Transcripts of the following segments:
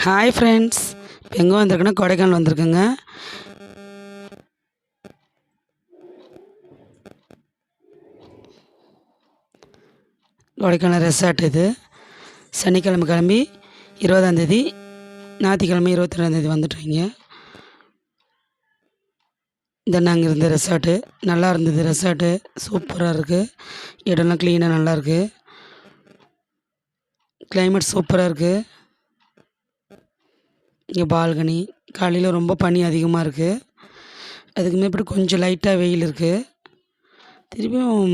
Hi friends, இப்போ எங்கே வந்திருக்குன்னா கொடைக்கானல் வந்திருக்குங்க. கொடைக்கானல் ரெசார்ட் இது. சனிக்கிழமை கிளம்பி 20ஆந்தேதி, ஞாயிற்றுக்கிழமை 22ஆந்தேதி வந்துட்டீங்க. இந்த நாங்கள் இருந்த ரெசார்ட்டு நல்லா இருந்தது. ரெசார்ட்டு சூப்பராக இருக்குது. இடம்லாம் க்ளீனாக நல்லாயிருக்கு. கிளைமேட் சூப்பராக இருக்குது. இங்கே பால்கனி. காலையில் ரொம்ப பனி அதிகமாக இருக்குது. அதுக்கு மேற்படி கொஞ்சம் லைட்டாக வெயில் இருக்குது. திருப்பியும்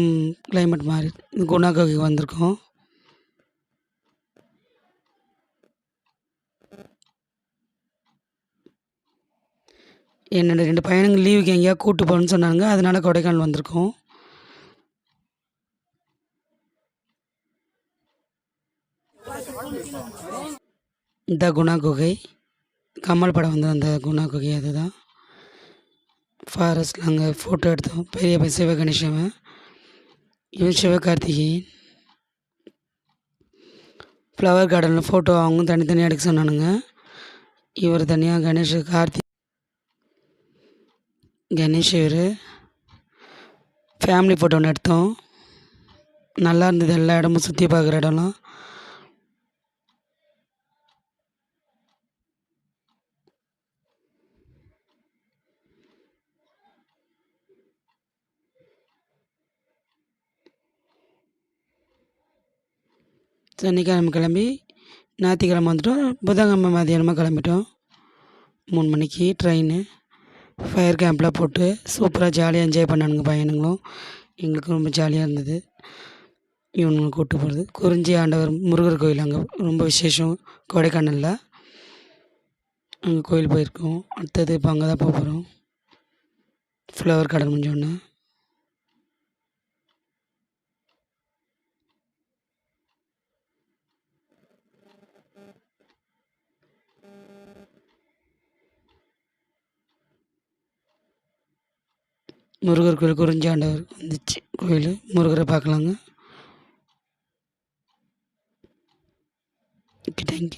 கிளைமேட் மாறி குணா குகைக்கு வந்திருக்கோம். என்னோட 2 பையனுங்க லீவுக்கு எங்கேயா கூப்பிட்டு போகணுன்னு சொன்னாங்க. அதனால கொடைக்கானல் வந்திருக்கோம். இந்த குணா குகை கமல் படம் வந்து அந்த குணா குகை அதுதான். ஃபாரஸ்ட்டில் அங்கே ஃபோட்டோ எடுத்தோம். பெரிய சிவகணேசவன், இவன் சிவகார்த்திகேயன். ஃப்ளவர் கார்டனில் ஃபோட்டோ அவங்க தனித்தனியாக எடுக்க சொன்னானுங்க. இவர் தனியாக கணேஷ் இவர் ஃபேமிலி ஃபோட்டோ ஒன்று எடுத்தோம். நல்லா இருந்தது. எல்லா இடமும் சுற்றி பார்க்குற இடம்லாம். சனிக்கிழமை கிளம்பி ஞாயிற்றுக்கிழமை வந்துட்டோம். புதன்கிழமை மதியானமாக கிளம்பிட்டோம். 3 மணிக்கு ட்ரெயின். ஃபயர் கேம்ப்லாம் போட்டு சூப்பராக ஜாலியாக என்ஜாய் பண்ணானுங்க பையனுங்களும். எங்களுக்கும் ரொம்ப ஜாலியாக இருந்தது. இவனுங்களை கூப்பிட்டு போகிறது குறிஞ்சி ஆண்டவர் முருகர் கோயில். அங்கே ரொம்ப விசேஷம் கொடைக்கானலில். அங்கே கோயில் போயிருக்கோம். அடுத்தது இப்போ அங்கே தான் போக போகிறோம். ஃப்ளவர் கார்டன் முடிஞ்சோடனே முருகர் கோயில், குறிஞ்சி ஆண்டவர் வந்துச்சு கோயில். முருகரை பார்க்கலாங்க. Okay, thank you.